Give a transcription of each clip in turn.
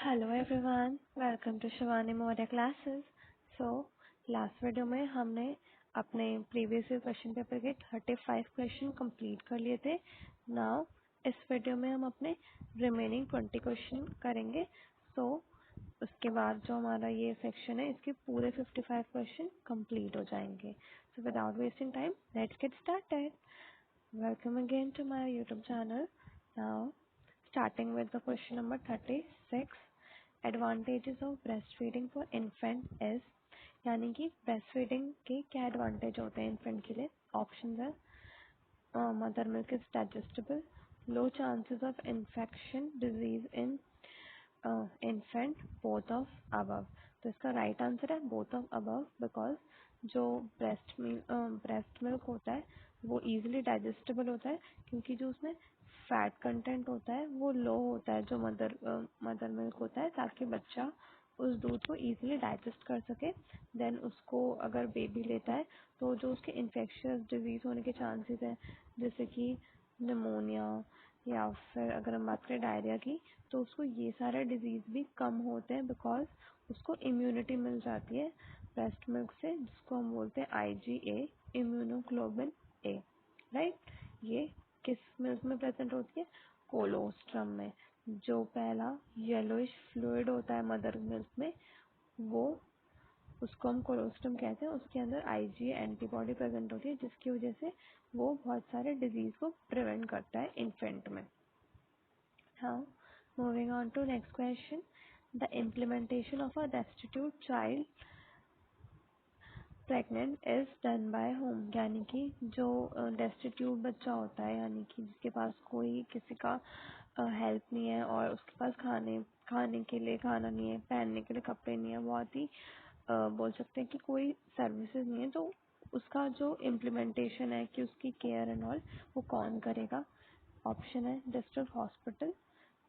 Hello everyone, welcome to Shivani Maurya classes. So last video में हमने अपने प्रीवियस ईयर क्वेश्चन पेपर के 35 क्वेश्चन कंप्लीट कर लिए थे। नाउ इस वीडियो में हम अपने रिमेनिंग 20 क्वेश्चन करेंगे। सो उसके बाद जो हमारा ये सेक्शन है इसके पूरे 55 क्वेश्चन कंप्लीट हो जाएंगे। So without wasting time let's get started. Welcome again to my YouTube channel. Now, starting with the question number 36, advantages of breastfeeding for infant is, यानी कि breastfeeding के क्या advantage होते हैं infant के लिए। Options है mother milk is digestible, low chances of infection disease in infant, both of above। तो इसका राइट आंसर है both of above बिकॉज जो ब्रेस्ट मिल्क होता है वो इजीली डाइजेस्टेबल होता है क्योंकि जो उसमें फैट कंटेंट होता है वो लो होता है जो मदर मिल्क होता है, ताकि बच्चा उस दूध को इजीली डाइजेस्ट कर सके। देन उसको अगर बेबी लेता है तो जो उसके इन्फेक्शियस डिजीज होने के चांसेस हैं, जैसे कि निमोनिया या फिर अगर हम बात करें डायरिया की, तो उसको ये सारे डिजीज भी कम होते हैं बिकॉज उसको इम्यूनिटी मिल जाती है ब्रेस्ट मिल्क से, जिसको हम बोलते हैं IgA, इम्यूनोग्लोबिन A, राइट। ये किस मिल्क में प्रेजेंट होती है? कोलोस्ट्रम में। जो पहला येलोइश फ्लूइड होता है मदर मिल्क में, वो उसको हम कोलोस्ट्रम कहते हैं। उसके अंदर IgA एंटीबॉडी प्रेजेंट होती है जिसकी वजह से वो बहुत सारे डिजीज को प्रिवेंट करता है इन्फेंट में। Now, moving on to next question. The implementation of a destitute child pregnant is done by whom? यानी कि जो destitute बच्चा होता है, यानी कि जिसके पास कोई किसी का हेल्प नहीं है और उसके पास खाने के लिए खाना नहीं है, पहनने के लिए कपड़े नहीं है, बहुत ही बोल सकते हैं कि कोई सर्विसेज नहीं है, तो उसका जो इम्प्लीमेंटेशन है कि उसकी केयर एंड ऑल वो कौन करेगा? ऑप्शन है district hospital,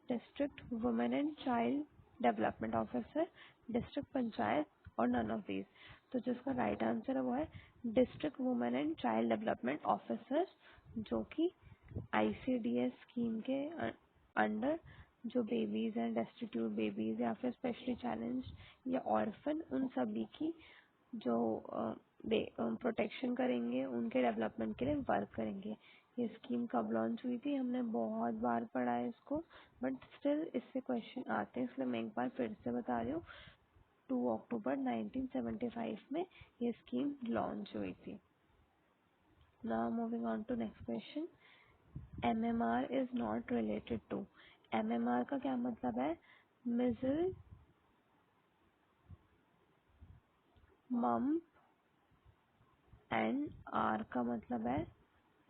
district women and child development officer, district panchayat और नन ऑफ दीज। तो जिसका राइट आंसर है वो है district women and child development officer, जो कि ICDS स्कीम के अंडर जो बेबीज हैं, डेस्टिट्यूट बेबीज या फिर स्पेशली चैलेंज या ऑर्फन, उन सभी की जो प्रोटेक्शन करेंगे, उनके डेवलपमेंट के लिए वर्क करेंगे। ये स्कीम कब लॉन्च हुई थी? हमने बहुत बार पढ़ा है इसको, बट स्टिल इससे क्वेश्चन आते हैं, इसलिए मैं एक बार फिर से बता रही हूँ। 2 अक्टूबर 1975 में ये स्कीम लॉन्च हुई थी। Now moving on to next question. MMR is not related to. MMR का क्या मतलब है? मिजल, मम्प एंड R का मतलब है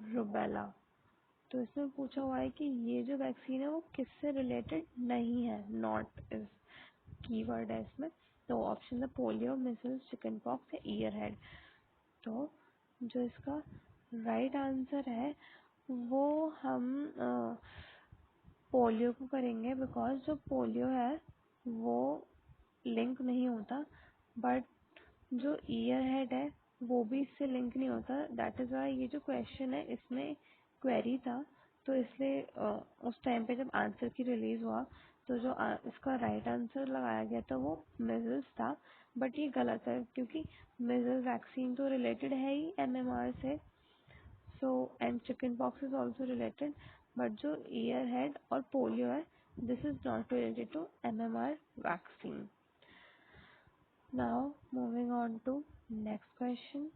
रुबेला। तो इसमें पूछा हुआ है कि ये जो वैक्सीन है वो किससे रिलेटेड नहीं है। नॉट इज कीवर्ड है इसमें। तो ऑप्शन है पोलियो, मिजल्स, चिकन पॉक्स या ईयर हेड। तो जो इसका राइट आंसर है वो हम पोलियो को करेंगे बिकॉज जो पोलियो है वो लिंक नहीं होता, बट जो ईयर हेड है वो भी इससे लिंक नहीं होता। दैट इज वाई ये जो क्वेश्चन है इसमें क्वेरी था, तो इसलिए उस टाइम पे जब आंसर की रिलीज हुआ तो जो इसका राइट आंसर लगाया गया था वो मिजल्स था, बट ये गलत है क्योंकि मिजल्स वैक्सीन तो रिलेटेड है ही MMR से। So and chicken pox is also related, but जो ईयर हेड और पोलियो है this is not related to MMR vaccine. Now moving on to next question.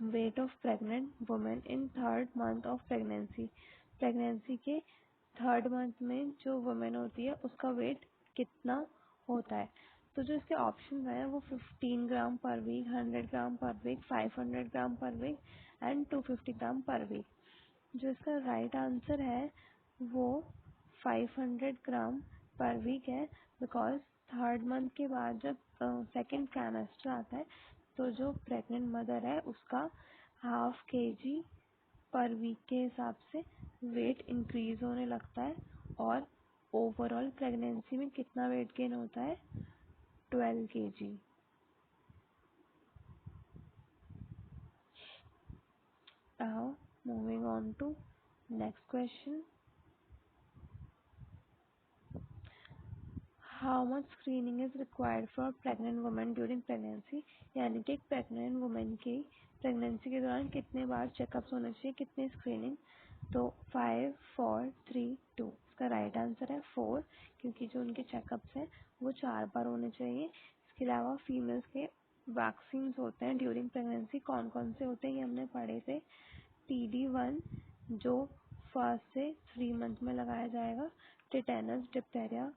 Weight of pregnant woman in third month of pregnancy. Pregnancy के third month में जो women होती है उसका वेट कितना होता है? तो जो इसके ऑप्शन है वो 15 ग्राम पर वीक, 100 ग्राम पर वीक, 500 ग्राम पर वीक एंड 250 ग्राम पर वीक। जो इसका राइट आंसर है वो 500 ग्राम पर वीक है बिकॉज थर्ड मंथ के बाद जब सेकेंड ट्राइमेस्टर आता है तो जो प्रेग्नेंट मदर है उसका ½ kg पर वीक के हिसाब से वेट इंक्रीज होने लगता है और ओवरऑल प्रेगनेंसी में कितना वेट गेन होता है? 12 kg। Now moving on to next question. How much screening is required for pregnant women during pregnancy, यानी कि एक प्रेग्नेंट वुमेन की प्रेगनेंसी के दौरान कितने बार चेकअप्स होने चाहिए, कितनी स्क्रीनिंग। तो 5 4 3 2, इसका राइट आंसर है 4, क्योंकि जो उनके चेकअप्स हैं वो 4 बार होने चाहिए। इसके अलावा फीमेल्स के वैक्सीन होते हैं ड्यूरिंग प्रेगनेंसी, कौन कौन से होते हैं ये हमने पढ़े थे। TD1 जो 1 से 3 मंथ में लगाया जाएगा, टिटेनस डिप्थेरिया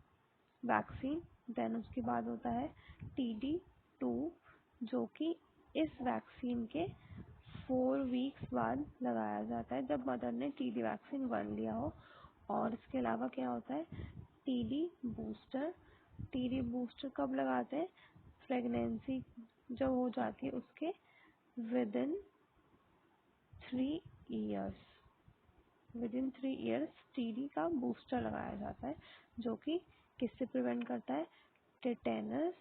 वैक्सीन। देन उसके बाद होता है TD2 जो कि इस वैक्सीन के 4 वीक्स बाद लगाया जाता है जब मदर ने TD वैक्सीन 1 लिया हो। और इसके अलावा क्या होता है TD बूस्टर। TD बूस्टर कब लगाते हैं, प्रेगनेंसी जब हो जाती है उसके विदिन 3 इयर्स, TD का बूस्टर लगाया जाता है जो कि किससे प्रिवेंट करता है, टिटेनस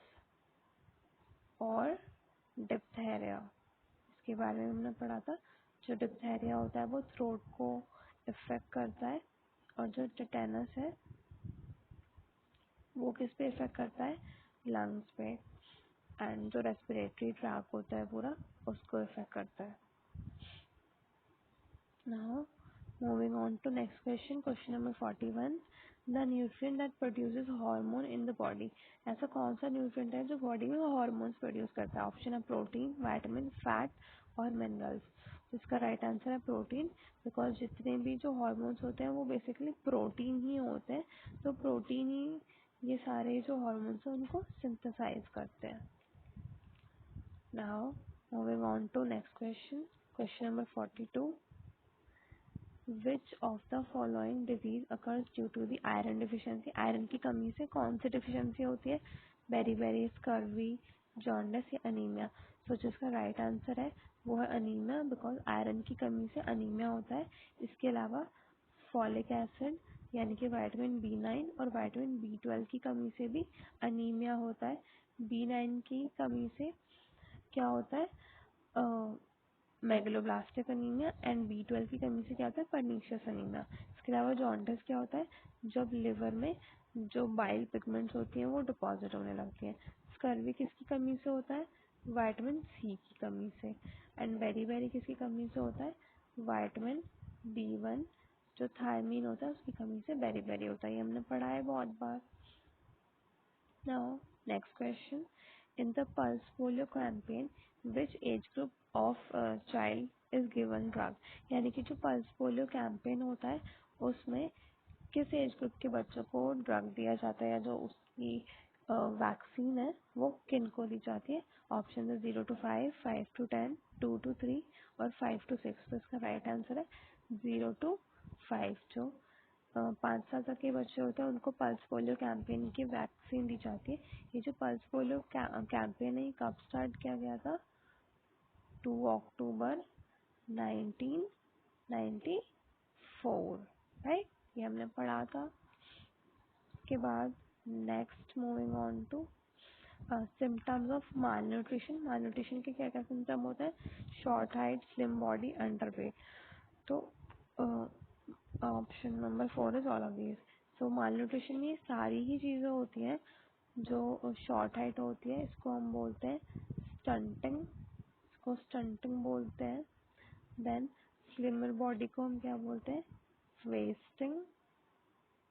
और डिप्थेरिया। इसके बारे में हमने पढ़ा था। जो डिप्थेरिया होता है वो थ्रोट को इफेक्ट करता है और जो टिटेनस है वो किस पे इफेक्ट करता है, लंग्स पे, एंड जो रेस्पिरेटरी ट्रैक होता है पूरा उसको इफेक्ट करता है। Now, moving on to next question, question number 41. The nutrient that produces hormone in the body. ऐसा कौन सा न्यूट्रिएंट है जो बॉडी में हॉर्मोन्स प्रोड्यूस करता है। ऑप्शन है प्रोटीन, विटामिन, फैट और मिनरल्स। तो इसका राइट आंसर है प्रोटीन, बिकॉज जितने भी जो हॉर्मोन्स होते हैं वो बेसिकली प्रोटीन ही होते हैं। तो प्रोटीन ही ये सारे जो हॉर्मोन्स हैं उनको सिंथेसाइज करते हैं। Now, moving on to next question, question number 42. Which of the following disease occurs due to the iron deficiency? Iron की कमी से कौन सी डिफिशियंसी होती है, बेरीबेरी, स्कर्वी, जॉन्डिस या अनीमिया। तो जिसका राइट आंसर है वो है अनीमिया, बिकॉज आयरन की कमी से अनीमिया होता है। इसके अलावा फॉलिक एसिड यानी कि विटामिन B9 और विटामिन B12 की कमी से भी अनीमिया होता है। B9 की कमी से क्या होता है, मेगलोब्लास्टिक अनीमिया, एंड B12 की कमी से क्या होता है, परनीशियस अनीमिया। इसके अलावा जॉन्डिस क्या होता है, जब लिवर में जो बाइल पिगमेंट्स होती हैं वो डिपॉजिट होने लगती हैं। स्कर्वी किसकी कमी से होता है, विटामिन C की कमी से। एंड बेरीबेरी किसकी कमी से होता है, विटामिन B1 जो थायमीन होता है उसकी कमी से बेरीबेरी होता है। ये हमने पढ़ा है बहुत बार। Now, next question. In the Pulse Polio campaign, which age group of child is given drug? यानी कि जो पल्स पोलियो कैंपेन होता है उसमें किस एज ग्रुप के बच्चों को ड्रग दिया जाता है, या जो उसकी वैक्सीन है वो किन को दी जाती है। ऑप्शन है 0 to 5, 5 to 10, 2 to 3 और 5 to 6। तो इसका राइट आंसर है 0 to 5। जो 5 साल तक के बच्चे होते हैं उनको पल्स पोलियो कैंपेन की वैक्सीन दी जाती है। ये जो पल्स पोलियो कैंपेन है ये कब स्टार्ट किया गया था, 2 अक्टूबर 1994, राइट, ये हमने पढ़ा था। के बाद next moving on to symptoms of malnutrition. Malnutrition के क्या क्या सिम्टम होते हैं, short height, slim body, underweight. तो option number 4 is all of these. So malnutrition में सारी ही चीज़ें होती हैं। जो शॉर्ट हाइट होती है इसको हम बोलते हैं स्टंटिंग, इसको स्टंटिंग बोलते हैं। देन स्लिमर बॉडी को हम क्या बोलते हैं, वेस्टिंग।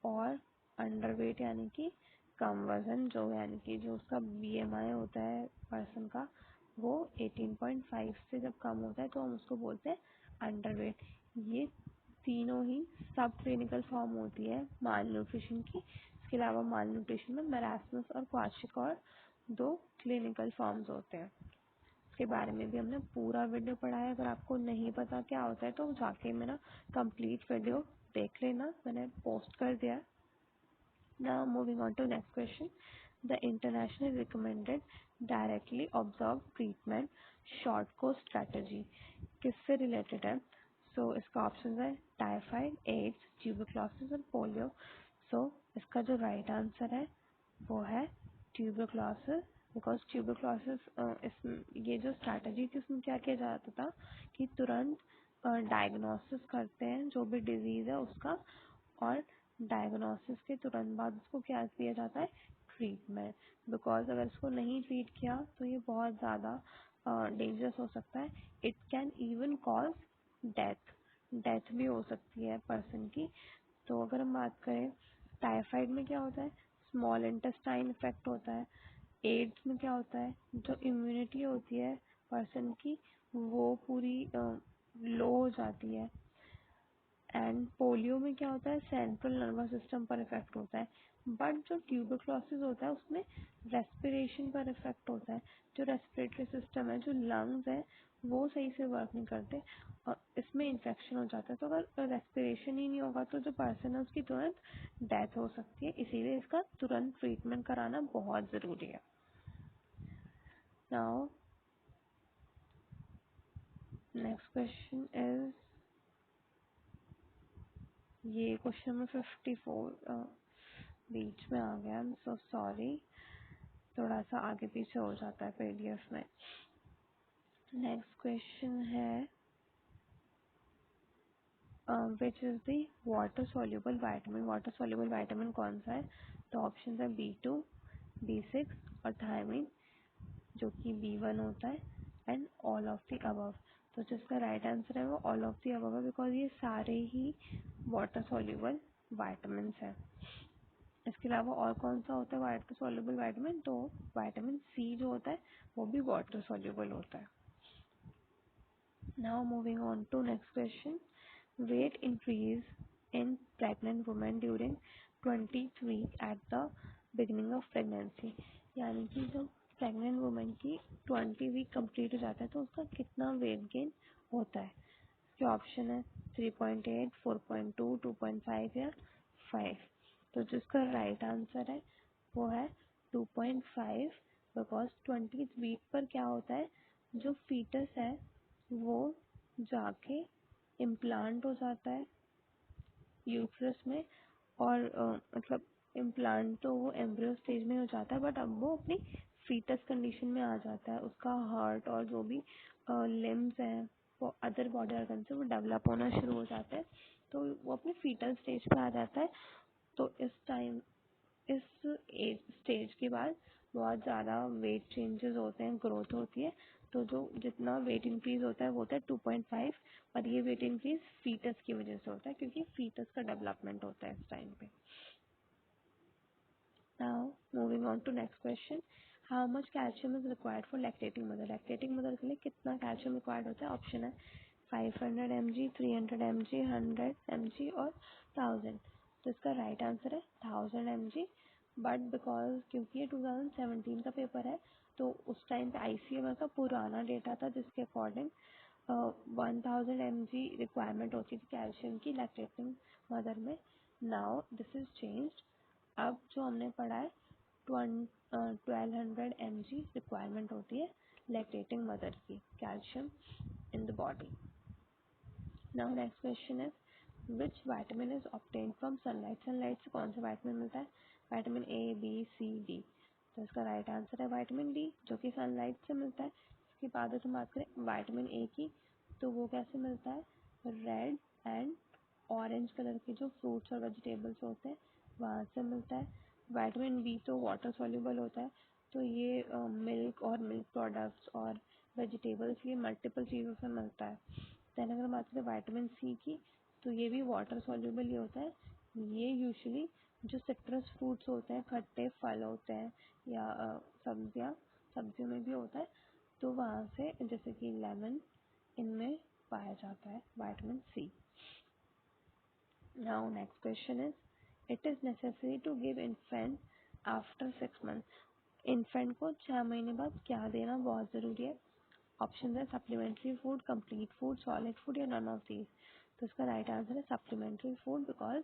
और अंडरवेट यानी कि कम वजन, जो यानी कि जो उसका BMI होता है पर्सन का वो 18.5 से जब कम होता है तो हम उसको बोलते हैं अंडरवेट। ये तीनों ही सब क्लिनिकल फॉर्म होती है माल न्यूट्रिशन की। इसके अलावा माल न्यूट्रिशन में मैरास्मस और क्वाशिकॉर 2 क्लिनिकल फॉर्म्स होते हैं। इसके बारे में भी हमने पूरा वीडियो पढ़ा है। अगर आपको नहीं पता क्या होता है तो जाके मेरा कंप्लीट वीडियो देख लेना, मैंने पोस्ट कर दिया है। Now moving on to next question. The international recommended directly observed treatment short course strategy किससे रिलेटेड है। सो इसका ऑप्शन है टाइफाइड, एड्स, ट्यूबरक्लोसिस और पोलियो। सो इसका जो राइट आंसर है वो है ट्यूबरक्लोसिस, बिकॉज ट्यूबरक्लोसिस ये जो स्ट्रैटेजी थी उसमें क्या किया जाता था कि तुरंत डायग्नोसिस करते हैं जो भी डिजीज है उसका, और डायग्नोसिस के तुरंत बाद उसको क्या दिया जाता है, ट्रीटमेंट, बिकॉज अगर इसको नहीं ट्रीट किया तो ये बहुत ज़्यादा डेंजरस हो सकता है. It can even cause death, death भी हो सकती है पर्सन की. तो अगर हम बात करें टाइफाइड में क्या होता है, स्मॉल इंटेस्टाइन इफेक्ट होता है. एड्स में क्या होता है, जो इम्यूनिटी होती है पर्सन की वो पूरी लो हो जाती है. एंड पोलियो में क्या होता है, सेंट्रल नर्वस सिस्टम पर इफेक्ट होता है. बट जो ट्यूबरक्लोसिस होता है उसमें रेस्पिरेशन पर इफेक्ट होता है. जो रेस्पिरेटरी सिस्टम है, जो लंग्स है, वो सही से वर्क नहीं करते और इसमें इन्फेक्शन हो जाता है. तो अगर रेस्पिरेशन ही नहीं होगा तो जो पर्सन है उसकी तुरंत डेथ हो सकती है. इसीलिए इसका तुरंत ट्रीटमेंट कराना बहुत ज़रूरी है. नाउ नेक्स्ट क्वेश्चन इज, ये क्वेश्चन नंबर 54 बीच में आ गया. आई एम सो सॉरी, थोड़ा सा आगे पीछे हो जाता है पीडीएफ में. नेक्स्ट क्वेश्चन है which is the water soluble vitamin. Water soluble vitamin कौन सा है? तो ऑप्शन है B2, B6 और थायमिन, जो कि B1 होता है, and all of the above. तो जिसका राइट आंसर है वो ऑल ऑफ द अबव है, बिकॉज ये सारे ही वाटर सॉल्युबल वाइटामिन है. इसके अलावा और कौन सा होता है वाटर सॉल्युबल वाइटामिन? तो विटामिन सी जो होता है वो भी वाटर सॉल्युबल होता है. Now moving on to next question. Weight increase in pregnant women during 20th week at the beginning of pregnancy. यानी कि जब प्रेग्नेंट वुमेन की 20 वीक कंप्लीट हो जाता है तो उसका कितना वेट गेन होता है. इसके ऑप्शन है 3.8, 4.2, 2.5 या 5. तो जिसका राइट आंसर है वो है 2.5, बिकॉज 20th वीक पर क्या होता है, जो फीटस है वो जाके इम्प्लांट हो जाता है यूट्रस में. और मतलब इम्प्लांट तो वो एम्ब्रियो स्टेज में हो जाता है, बट अब वो अपनी फीटस कंडीशन में आ जाता है. उसका हार्ट और जो भी लिम्स हैं वो अदर बॉडी ऑर्गन से वो डेवलप होना शुरू हो जाते हैं. तो वो अपने फीटल स्टेज पे आ जाता है. तो इस एज स्टेज के बाद बहुत ज़्यादा वेट चेंजेस होते हैं, ग्रोथ होती है. तो जो जितना वेट इंक्रीज होता है वो होता है 2.5, और ये वेट इंक्रीज फीटस की वजह से होता है क्योंकि फीटस का डेवलपमेंट होता है इस टाइम पे. Now moving on to next question. How much calcium is required for lactating mother? Lactating mother के लिए कितना कैल्शियम रिक्वायर्ड होता है? ऑप्शन है 500 mg, 300 mg, 100 mg और 1000. तो इसका राइट आंसर है 1000 mg. बट बिकॉज क्योंकि ये 2017 का पेपर है तो उस टाइम पे ICMR का पुराना डेटा था जिसके अकॉर्डिंग 1000 mg रिक्वायरमेंट होती थी कैल्शियम की लैक्टेटिंग मदर में. Now this is changed. अब जो हमने पढ़ा है 1200 mg रिक्वायरमेंट होती है लैक्टेटिंग मदर की calcium in the body. Now next question is which vitamin is obtain from sunlight. Sunlight से कौन सा वाइटामिन मिलता है? Vitamin A, B, C, D. तो इसका राइट आंसर है विटामिन डी, जो कि सनलाइट से मिलता है. इसके बाद अगर हम बात करें विटामिन ए की, तो वो कैसे मिलता है? रेड एंड ऑरेंज कलर के जो फ्रूट्स और वेजिटेबल्स होते हैं वहाँ से मिलता है. विटामिन बी तो वाटर सॉल्युबल होता है, तो ये मिल्क और मिल्क प्रोडक्ट्स और वेजिटेबल्स, ये मल्टीपल चीज़ों से मिलता है. दैन अगर बात करें विटामिन सी की, तो ये भी वाटर सॉल्युबल ही होता है. ये यूजुअली जो सिट्रस फ्रूट्स होते हैं, खट्टे फल होते हैं या सब्जियों में भी होता है, तो वहाँ से जैसे कि लेमन, इनमें पाया जाता है vitamin C. Now next question is, it is necessary to give infant after 6 months. Infant को 6 महीने बाद क्या देना बहुत ज़रूरी है? ऑप्शन है supplementary food, complete food, solid food या नन ऑफ दीज. तो इसका राइट आंसर है सप्लीमेंट्री फूड, बिकॉज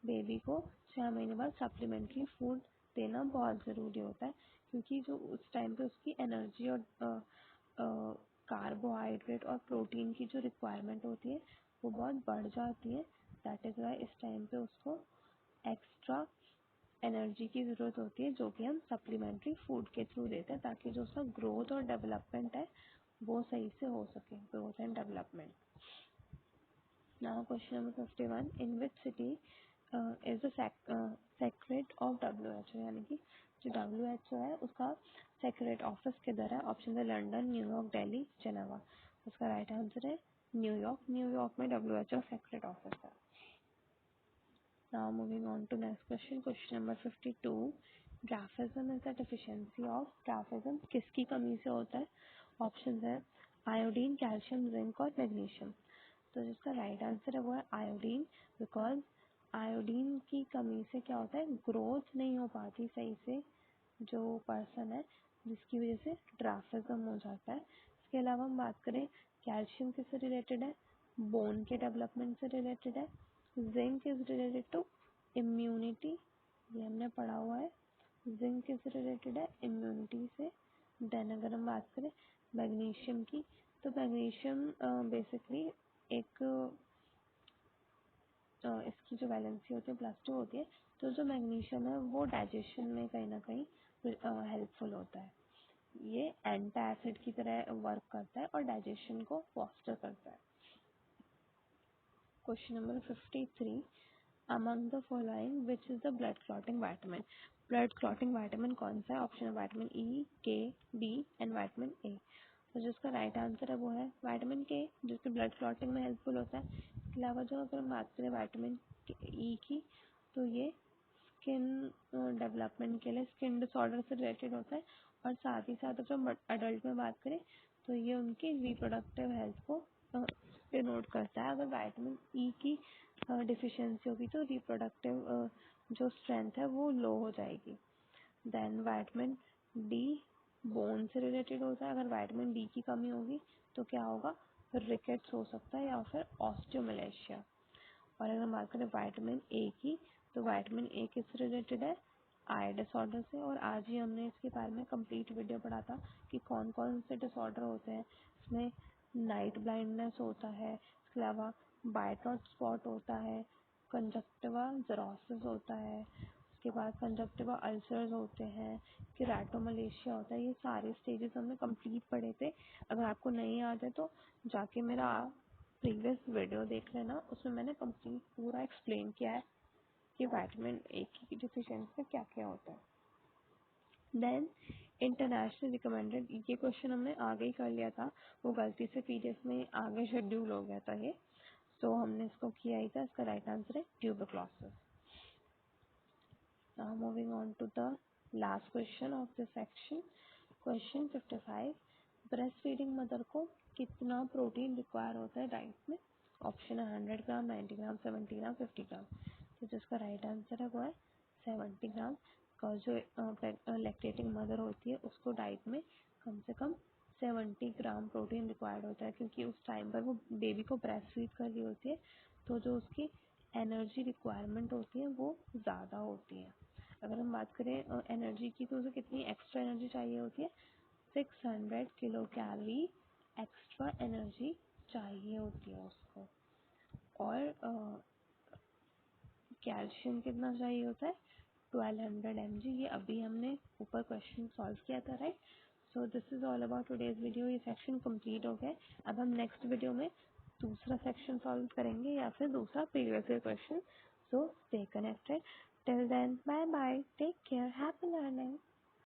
बेबी को 6 महीने बाद सप्लीमेंट्री फूड देना बहुत ज़रूरी होता है क्योंकि जो उस टाइम पे उसकी एनर्जी और कार्बोहाइड्रेट और प्रोटीन की जो रिक्वायरमेंट होती है वो बहुत बढ़ जाती है. दैट इज़ वाई इस टाइम पे उसको एक्स्ट्रा एनर्जी की ज़रूरत होती है, जो कि हम सप्लीमेंट्री फूड के थ्रू देते हैं ताकि जो उसका ग्रोथ और डेवलपमेंट है वो सही से हो सके, growth and development. Now question number 51. In which city is the secretary of WHO, यानी कि जो WHO है उसका सेक्रेट ऑफिस किधर है? ऑप्शन है लंदन, न्यूयॉर्क, दिल्ली, जेनेवा। उसका राइट आंसर है न्यूयॉर्क। न्यूयॉर्क में WHO सेक्रेट ऑफिस है। Now moving on to next question, question number 52. Graphism is the deficiency of graphism किसकी कमी से होता है? ऑप्शन है आयोडीन, कैल्शियम, जिंक और मैग्नीशियम। तो जिसका राइट आंसर है वो है आयोडीन, बिकॉज आयोडीन की कमी से क्या होता है? ग्रोथ नहीं हो पाती सही से जो पर्सन है, जिसकी वजह से ड्राफिज्म हो जाता है। इसके अलावा हम बात करें कैल्शियम किससे रिलेटेड है? बोन के डेवलपमेंट से रिलेटेड है। Zinc is related to immunity, ये हमने पढ़ा हुआ है। जिंक इज रिलेटेड है इम्यूनिटी से। देन अगर हम बात करें मैग्नीशियम की, तो मैग्नीशियम बेसिकली एक इसकी जो वैलेंसी होती है +2 होती है, तो जो मैग्नीशियम है वो डाइजेशन में कहीं ना कहीं हेल्पफुल होता है। ये एंटी एसिड की तरह वर्क करता है और डाइजेशन को फोस्टर करता है। Question number 53, among the following which is the blood clotting vitamin? Blood clotting vitamin कौन सा है? ऑप्शन है विटामिन ई, के, बी एंड विटामिन ए। तो जिसका राइट आंसर है वो है विटामिन के, जिसके ब्लड क्लॉटिंग में हेल्पफुल होता है। इसके अलावा जो अगर हम बात करें विटामिन ई की, तो ये स्किन डेवलपमेंट के लिए, स्किन डिसऑर्डर से रिलेटेड होता है। और साथ ही साथ अगर हम अडल्ट में बात करें तो ये उनकी रिप्रोडक्टिव हेल्थ को डिनोट करता है। अगर विटामिन ई की डिफिशियंसी होगी तो रिप्रोडक्टिव जो स्ट्रेंथ है वो लो हो जाएगी। देन विटामिन डी बोन से रिलेटेड होता है। अगर विटामिन डी की कमी होगी तो क्या होगा? रिकेट्स हो सकता है या फिर ऑस्टियोमलेशिया। और अगर हम बात करें विटामिन ए की, तो विटामिन ए किससे रिलेटेड है? आई डिसऑर्डर से। और आज ही हमने इसके बारे में कंप्लीट वीडियो पढ़ा था कि कौन कौन से डिसऑर्डर होते हैं। इसमें नाइट ब्लाइंडनेस होता है, इसके अलावा बायटॉट स्पॉट होता है, कंजक्टिवा ज़ेरोसिस होता है, उसके बाद कंजक्टिवा अल्सर्स होते हैं, केराटोमलेशिया होता है। ये सारे स्टेजेस हमने कंप्लीट पढ़े थे। अगर आपको नहीं याद है तो जाके मेरा प्रीवियस वीडियो देख लेना, उसमें मैंने कंप्लीट पूरा एक्सप्लेन किया है कि विटामिन ए की डिफिशियंसी में क्या क्या होता है। देन इंटरनेशनल रिकमेंडेड, ये क्वेश्चन हमने आगे ही कर लिया था, वो गलती से पीडीएफ में आगे शेड्यूल हो गया था ये, तो हमने इसको किया ही था। इसका राइट आंसर है tuberculosis. Now moving on to the last question of this section, question 55। Breast feeding mother को कितना प्रोटीन रिक्वायर होता है डाइट में? ऑप्शन है 100 ग्राम, 90 ग्राम, 70 ग्राम, 50 ग्राम। तो जिसका राइट आंसर है वो है 70 ग्राम। और जो लैक्टेटिंग मदर होती है उसको डाइट में कम से कम 70 ग्राम प्रोटीन रिक्वायर्ड होता है, क्योंकि उस टाइम पर वो बेबी को ब्रेस्ट फीड कर रही होती है, तो जो उसकी एनर्जी रिक्वायरमेंट होती है वो ज़्यादा होती है। अगर हम बात करें एनर्जी की, तो उसे कितनी एक्स्ट्रा एनर्जी चाहिए होती है? 600 किलो कैलोरी एक्स्ट्रा एनर्जी चाहिए होती है उसको। और कैल्शियम कितना चाहिए होता है? 1200 mg। ये अभी हमने ऊपर क्वेश्चन सॉल्व किया था, right? So this is all about today's video. ये सेक्शन कंप्लीट हो गया। अब हम नेक्स्ट वीडियो में दूसरा सेक्शन सॉल्व करेंगे या फिर दूसरा previous year question. So stay connected. Till then bye bye, take care, happy learning.